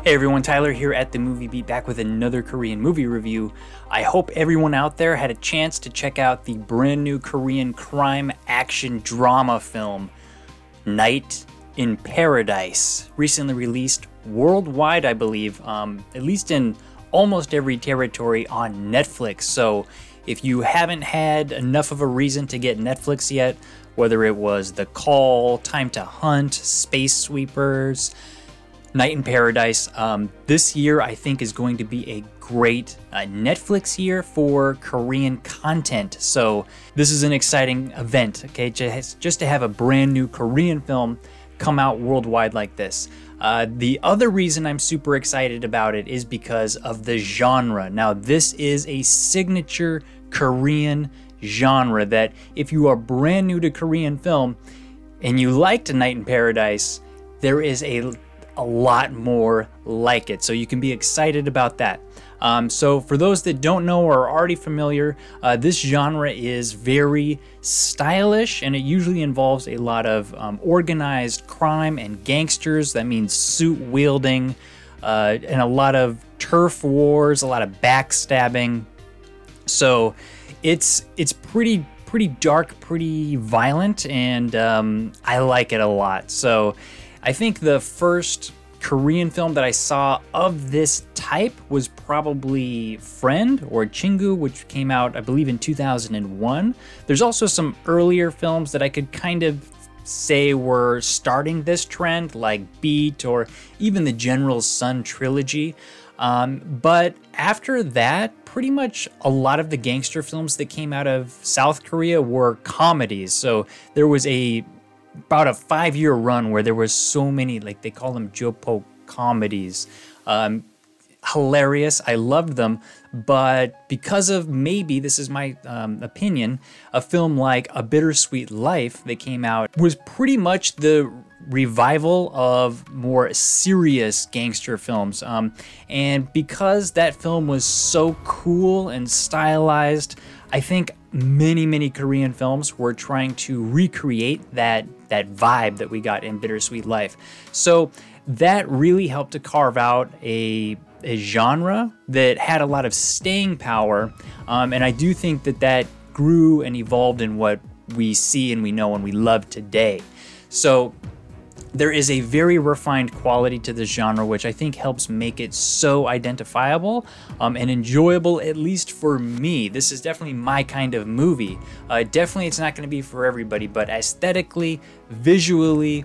Hey everyone, Tyler here at The Movie Beat, back with another Korean movie review. I hope everyone out there had a chance to check out the brand new Korean crime action drama film, Night in Paradise, recently released worldwide, I believe, at least in almost every territory on Netflix. So if you haven't had enough of a reason to get Netflix yet, whether it was The Call, Time to Hunt, Space Sweepers, Night in Paradise, this year I think is going to be a great Netflix year for Korean content. So this is an exciting event, okay, just to have a brand new Korean film come out worldwide like this. The other reason I'm super excited about it is because of the genre. Now, this is a signature Korean genre that if you are brand new to Korean film and you liked A Night in Paradise, there is a lot more like it, so you can be excited about that. So for those that don't know or are already familiar, this genre is very stylish, and it usually involves a lot of organized crime and gangsters. That means suit wielding, and a lot of turf wars, a lot of backstabbing. So it's pretty dark, pretty violent, and I like it a lot. So I think the first Korean film that I saw of this type was probably Friend or Chingu, which came out, I believe, in 2001. There's also some earlier films that I could kind of say were starting this trend, like Beat or even the General Sun trilogy. But after that, pretty much a lot of the gangster films that came out of South Korea were comedies. So there was about a 5-year run where there was so many, like they call them Jopo comedies. Hilarious. I loved them. But because of, maybe, this is my opinion, a film like A Bittersweet Life that came out was pretty much the revival of more serious gangster films. And because that film was so cool and stylized, I think many Korean films were trying to recreate that vibe that we got in Bittersweet Life. So that really helped to carve out a genre that had a lot of staying power, and I do think that grew and evolved in what we see and we know and we love today. So there is a very refined quality to this genre, which I think helps make it so identifiable and enjoyable, at least for me. This is definitely my kind of movie. Definitely it's not going to be for everybody, but aesthetically, visually,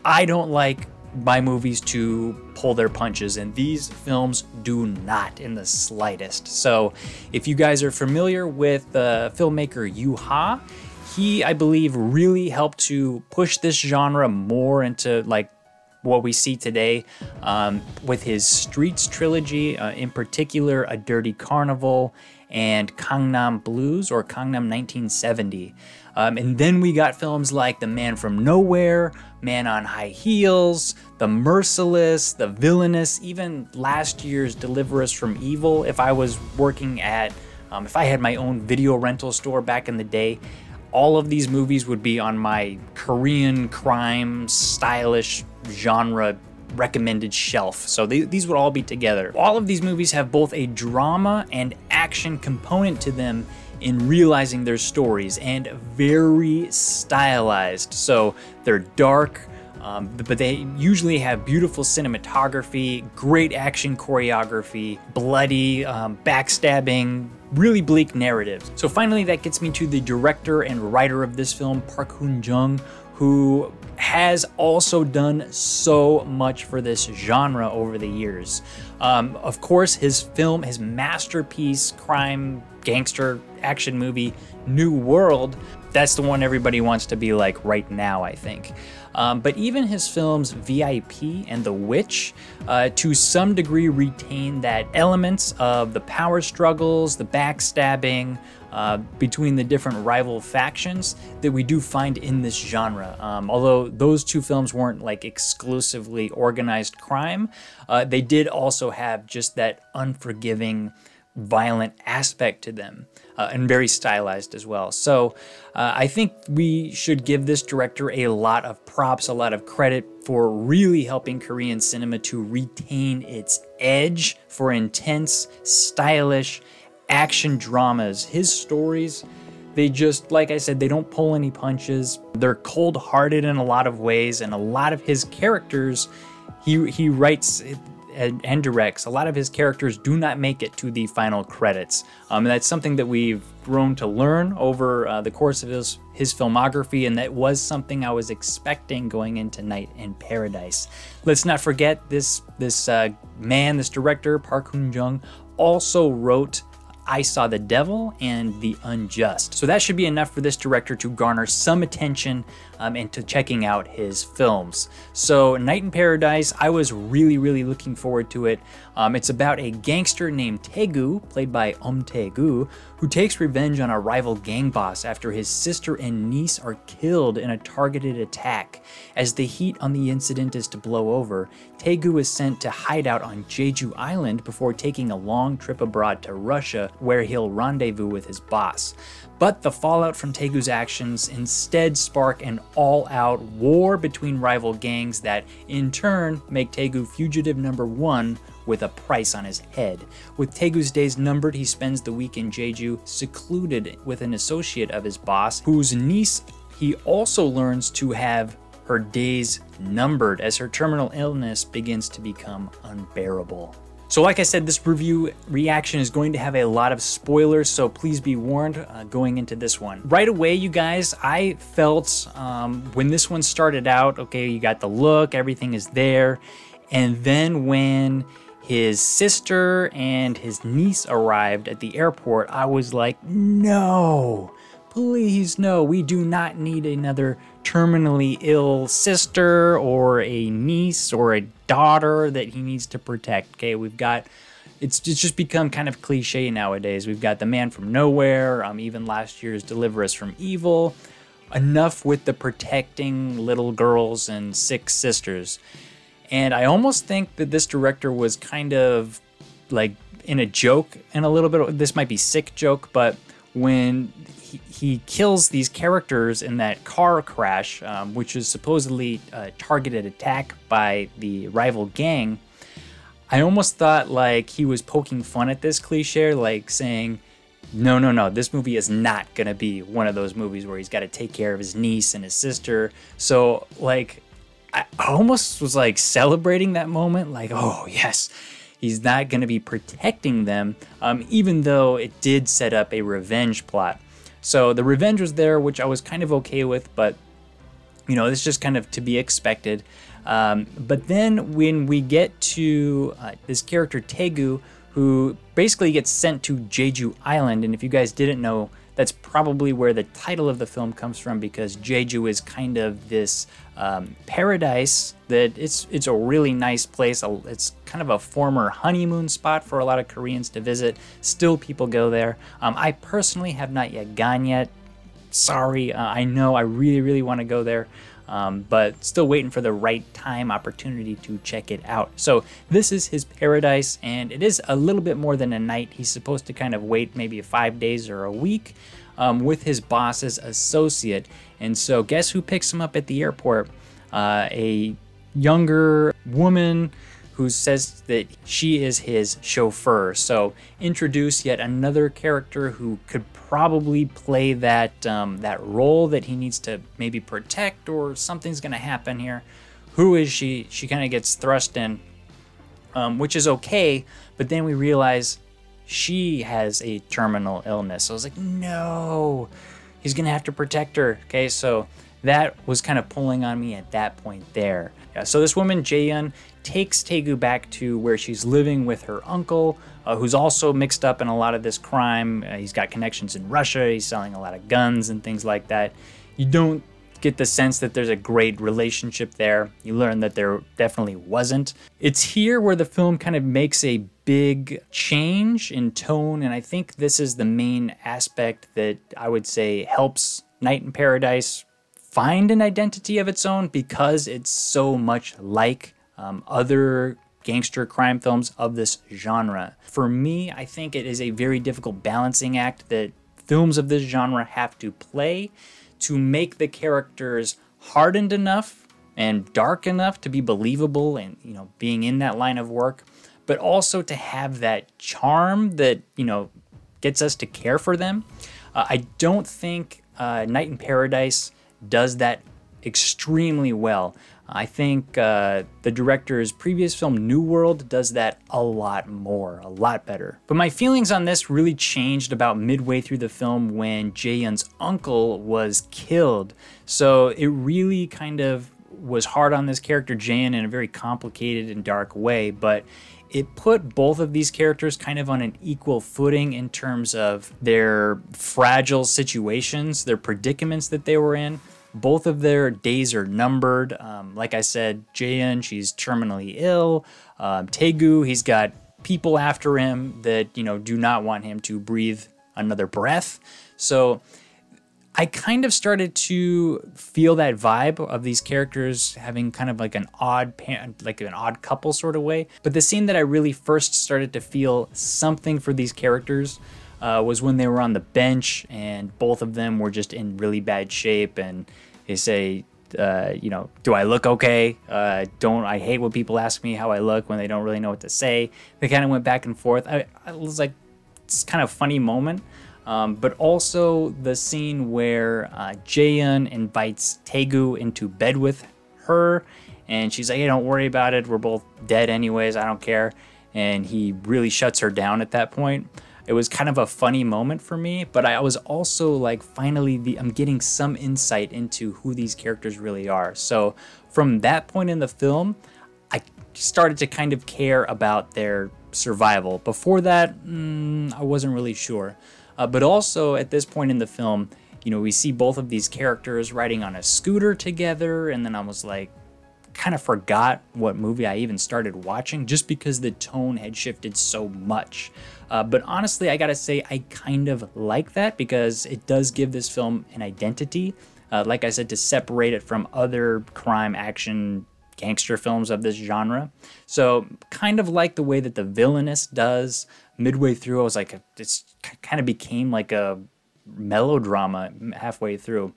I don't like my movies to pull their punches, and these films do not in the slightest. So if you guys are familiar with the filmmaker Yu Ha, he, I believe, really helped to push this genre more into like what we see today with his Streets trilogy, in particular A Dirty Carnival and Gangnam Blues, or Gangnam 1970. And then we got films like The Man from Nowhere, Man on High Heels, The Merciless, The Villainous, even last year's Deliver Us from Evil. If I was working at, if I had my own video rental store back in the day, all of these movies would be on my Korean crime, stylish genre recommended shelf. So these would all be together. All of these movies have both a drama and action component to them in realizing their stories, and very stylized. So they're dark, but they usually have beautiful cinematography, great action choreography, bloody, backstabbing, really bleak narratives. So finally, that gets me to the director and writer of this film, Park Hoon-jung, who has also done so much for this genre over the years. Of course, his masterpiece, crime, gangster, action movie, New World, that's the one everybody wants to be like right now, I think. But even his films VIP and The Witch, to some degree, retain that elements of the power struggles, the backstabbing between the different rival factions that we do find in this genre. Although those two films weren't like exclusively organized crime, they did also have just that unforgiving violent aspect to them, and very stylized as well. So I think we should give this director a lot of props, a lot of credit for really helping Korean cinema to retain its edge for intense, stylish action dramas. His stories, they just, like I said, they don't pull any punches. They're cold-hearted in a lot of ways, and a lot of his characters, he writes and directs, a lot of his characters do not make it to the final credits. And that's something that we've grown to learn over the course of his filmography, and that was something I was expecting going into Night in Paradise. Let's not forget this director, Park Hoon-jung, also wrote I Saw the Devil and The Unjust. So that should be enough for this director to garner some attention and to checking out his films. So Night in Paradise, I was really looking forward to it. It's about a gangster named Taegu, played by Taegu, who takes revenge on a rival gang boss after his sister and niece are killed in a targeted attack. As the heat on the incident is to blow over, Taegu is sent to hide out on Jeju Island before taking a long trip abroad to Russia, where he'll rendezvous with his boss. But the fallout from Taegu's actions instead spark an all-out war between rival gangs that, in turn, make Taegu fugitive number one with a price on his head. With Taegu's days numbered, he spends the week in Jeju, secluded with an associate of his boss, whose niece he also learns to have her days numbered as her terminal illness begins to become unbearable. So like I said, this review reaction is going to have a lot of spoilers, so please be warned going into this one. Right away, you guys, I felt when this one started out, okay, you got the look, everything is there, and then when his sister and his niece arrived at the airport, I was like, no, please no, we do not need another terminally ill sister or a niece or a daughter that he needs to protect. Okay, we've got, it's just become kind of cliche nowadays. We've got The Man from Nowhere, even last year's Deliver Us from Evil. Enough with the protecting little girls and sick sisters. And I almost think that this director was kind of like in a joke, and a little bit, this might be sick joke, but when he kills these characters in that car crash, which is supposedly a targeted attack by the rival gang, I almost thought like he was poking fun at this cliche, like saying, no, this movie is not gonna be one of those movies where he's got to take care of his niece and his sister. So like, I almost was like celebrating that moment, like, oh yes, he's not gonna be protecting them, even though it did set up a revenge plot. So the revenge was there, which I was kind of okay with, but you know, it's just kind of to be expected. But then when we get to this character Taegu, who basically gets sent to Jeju Island, and if you guys didn't know, that's probably where the title of the film comes from, because Jeju is kind of this paradise that it's a really nice place. It's kind of a former honeymoon spot for a lot of Koreans to visit. Still, people go there. I personally have not yet gone yet. Sorry, I know I really want to go there, but still waiting for the right time opportunity to check it out. So this is his paradise, and it is a little bit more than a night. He's supposed to kind of wait maybe 5 days or a week with his boss's associate. And so guess who picks him up at the airport? A younger woman who says that she is his chauffeur. So introduce yet another character who could probably play that that role that he needs to maybe protect, or something's gonna happen here. Who is she? She kind of gets thrust in, which is okay, but then we realize she has a terminal illness. So I was like, no, he's gonna have to protect her. Okay, so that was kind of pulling on me at that point there. Yeah, so this woman, Jae-yeon, takes Taegu back to where she's living with her uncle, who's also mixed up in a lot of this crime. He's got connections in Russia. He's selling a lot of guns and things like that. You don't get the sense that there's a great relationship there. You learn that there definitely wasn't. It's here where the film kind of makes a big change in tone, and I think this is the main aspect that I would say helps Night in Paradise find an identity of its own, because it's so much like other gangster crime films of this genre. For me, I think it is a very difficult balancing act that films of this genre have to play to make the characters hardened enough and dark enough to be believable and, you know, being in that line of work, but also to have that charm that, you know, gets us to care for them. I don't think Night in Paradise does that extremely well. I think the director's previous film, New World, does that a lot more, a lot better. But my feelings on this really changed about midway through the film when Jae-yoon's uncle was killed. So it really kind of was hard on this character, Jae-yoon, in a very complicated and dark way, but it put both of these characters kind of on an equal footing in terms of their fragile situations, their predicaments that they were in. Both of their days are numbered. Like I said, Jae-yoon, she's terminally ill. Taegu, he's got people after him that, you know, do not want him to breathe another breath. So I kind of started to feel that vibe of these characters having kind of like an odd couple sort of way. But the scene that I really first started to feel something for these characters was when they were on the bench and both of them were just in really bad shape, and they say, you know, do I look okay? I hate when people ask me how I look when they don't really know what to say. They kind of went back and forth. I was like, it's kind of a funny moment. But also the scene where Jae-yoon invites Taegu into bed with her, and she's like, hey, don't worry about it. We're both dead anyways. I don't care. And he really shuts her down at that point. It was kind of a funny moment for me, but I was also like, finally, I'm getting some insight into who these characters really are. So from that point in the film, I started to kind of care about their survival. Before that, I wasn't really sure. But also at this point in the film, you know, we see both of these characters riding on a scooter together, and then I was like, kind of forgot what movie I even started watching just because the tone had shifted so much. But honestly, I gotta say, I kind of like that because it does give this film an identity. Like I said, to separate it from other crime, action, gangster films of this genre. So kind of like the way that The Villainous does. Midway through, I was like, it's kind of became like a melodrama halfway through.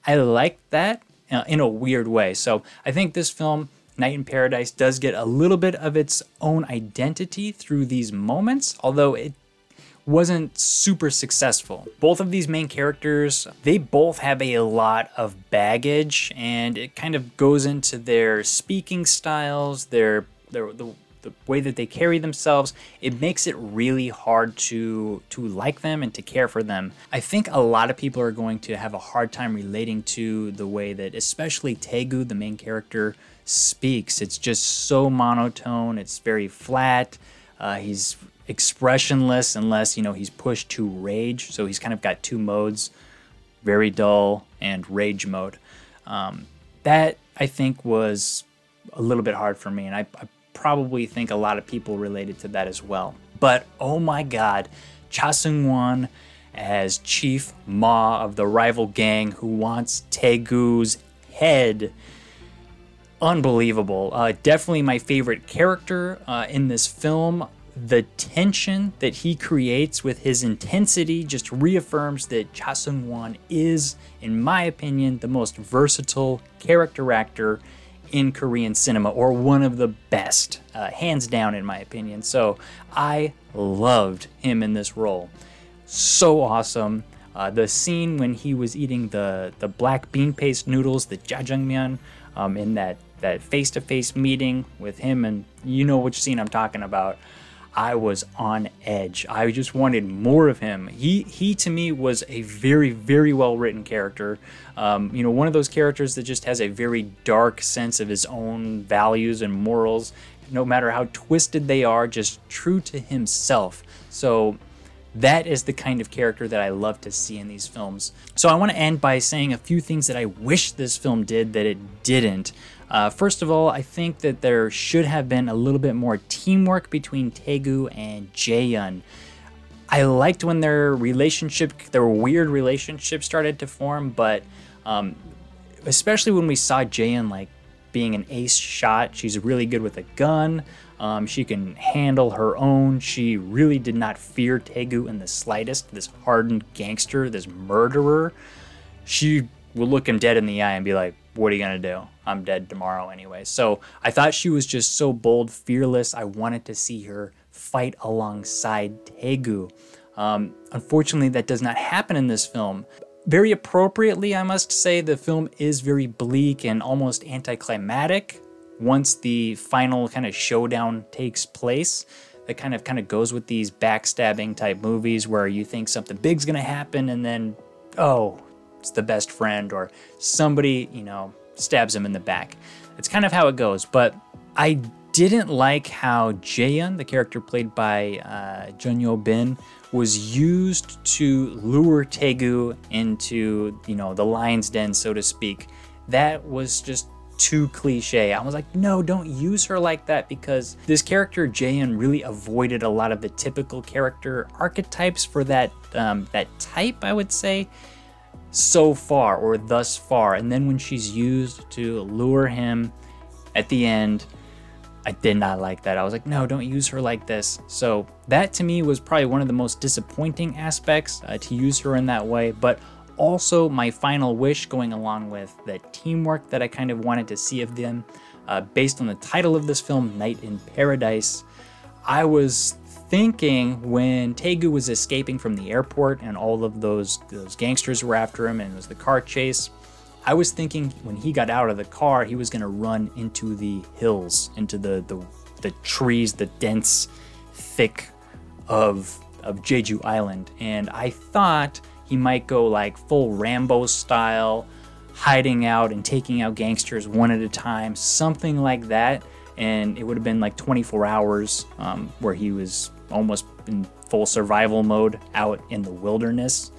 I like that in a weird way. So I think this film, Night in Paradise, does get a little bit of its own identity through these moments, although it wasn't super successful. Both of these main characters, they both have a lot of baggage, and it kind of goes into their speaking styles, the way that they carry themselves. It makes it really hard to like them and to care for them. I think a lot of people are going to have a hard time relating to the way that especially Taegu, the main character, speaks. It's just so monotone. It's very flat. He's expressionless unless, you know, he's pushed to rage. So he's kind of got two modes, very dull and rage mode. That I think was a little bit hard for me, and I probably think a lot of people related to that as well. But oh my god, Cha Seung-won as Chief Ma of the rival gang who wants Taegu's head. Unbelievable. Definitely my favorite character in this film. The tension that he creates with his intensity just reaffirms that Cha Seung-won is, in my opinion, the most versatile character actor in Korean cinema, or one of the best, hands down in my opinion. So I loved him in this role. So awesome. The scene when he was eating the black bean paste noodles, the jjajangmyeon, in that face-to-face meeting with him, and you know which scene I'm talking about. I was on edge. I just wanted more of him. He to me was a very, very well written character. You know, one of those characters that just has a very dark sense of his own values and morals, no matter how twisted they are, just true to himself. So that is the kind of character that I love to see in these films. So I want to end by saying a few things that I wish this film did that it didn't. First of all, I think that there should have been a little bit more teamwork between Taegu and Jae-yoon. I liked when their weird relationship started to form, but especially when we saw Jae-yoon like being an ace shot. She's really good with a gun. She can handle her own. She really did not fear Tegu in the slightest. This hardened gangster, this murderer. She will look him dead in the eye and be like, what are you gonna do? I'm dead tomorrow anyway. So I thought she was just so bold, fearless. I wanted to see her fight alongside Tegu. Unfortunately, that does not happen in this film. Very appropriately, I must say, the film is very bleak and almost anticlimactic once the final kind of showdown takes place. That kind of goes with these backstabbing type movies where you think something big's gonna happen and then, oh, it's the best friend or somebody, you know, stabs him in the back. It's kind of how it goes, but I didn't like how Jaehyun, the character played by Jun Yo Bin, was used to lure Tegu into, you know, the lion's den, so to speak. That was just too cliche. I was like, no, don't use her like that, because this character Jaehyun really avoided a lot of the typical character archetypes for that that type, I would say, so far or thus far. And then when she's used to lure him at the end, I did not like that. I was like, no, don't use her like this. So that to me was probably one of the most disappointing aspects, to use her in that way. But also my final wish, going along with the teamwork that I kind of wanted to see of them, based on the title of this film, Night in Paradise. I was thinking when Tegu was escaping from the airport and all of those gangsters were after him and it was the car chase, I was thinking when he got out of the car, he was gonna run into the hills, into the trees, the dense, thick of Jeju Island. And I thought he might go like full Rambo style, hiding out and taking out gangsters one at a time, something like that. And it would have been like 24 hours where he was almost in full survival mode out in the wilderness.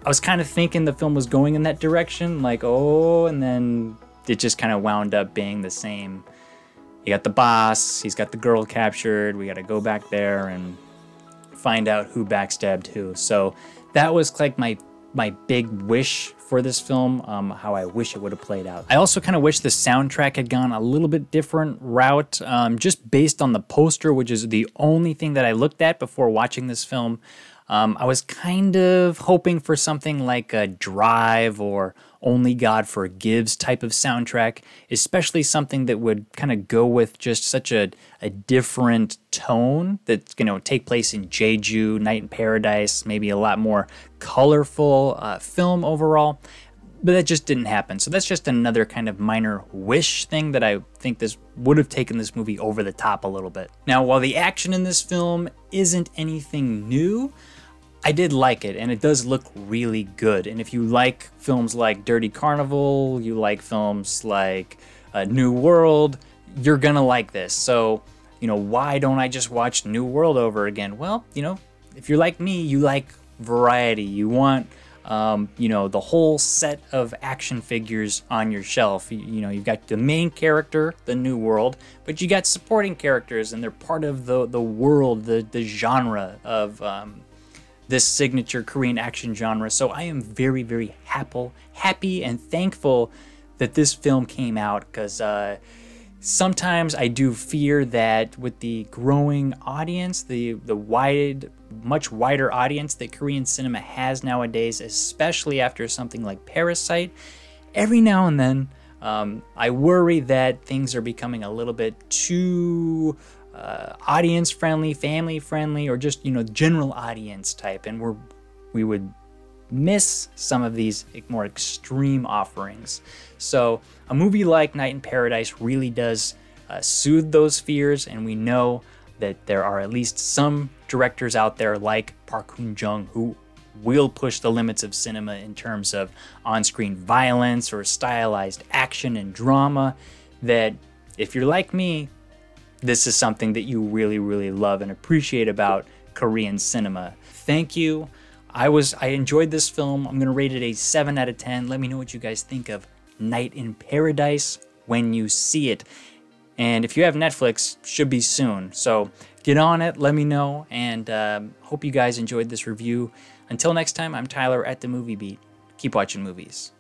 I was kind of thinking the film was going in that direction, like, oh, and then it just kind of wound up being the same. You got the boss, he's got the girl captured, we got to go back there and find out who backstabbed who. So that was like my big wish for this film, how I wish it would have played out. I also kind of wish the soundtrack had gone a little bit different route, just based on the poster, which is the only thing that I looked at before watching this film. I was kind of hoping for something like a Drive or Only God Forgives type of soundtrack, especially something that would kind of go with just such a different tone that's going to take place in Jeju, Night in Paradise, maybe a lot more colorful film overall. But that just didn't happen. So that's just another kind of minor wish thing that I think this would have taken this movie over the top a little bit. Now, while the action in this film isn't anything new, I did like it, and it does look really good. And if you like films like Dirty Carnival, you like films like New World, you're gonna like this. So, you know, why don't I just watch New World over again? Well, you know, if you're like me, you like variety. You want, you know, the whole set of action figures on your shelf. You know, you've got the main character, the New World, but you got supporting characters, and they're part of the world, the genre of this signature Korean action genre. So I am very, very happy and thankful that this film came out, because sometimes I do fear that with the growing audience, the much wider audience that Korean cinema has nowadays, especially after something like Parasite, every now and then I worry that things are becoming a little bit too audience friendly, family friendly, or just, you know, general audience type, and we would miss some of these more extreme offerings. So a movie like Night in Paradise really does soothe those fears, and we know that there are at least some directors out there like Park Hoon-jung who will push the limits of cinema in terms of on-screen violence or stylized action and drama, that if you're like me, this is something that you really, really love and appreciate about Korean cinema. Thank you. I enjoyed this film. I'm gonna rate it a 7 out of 10. Let me know what you guys think of Night in Paradise when you see it. And if you have Netflix, should be soon. So get on it, let me know, and hope you guys enjoyed this review. Until next time, I'm Tyler at The Movie Beat. Keep watching movies.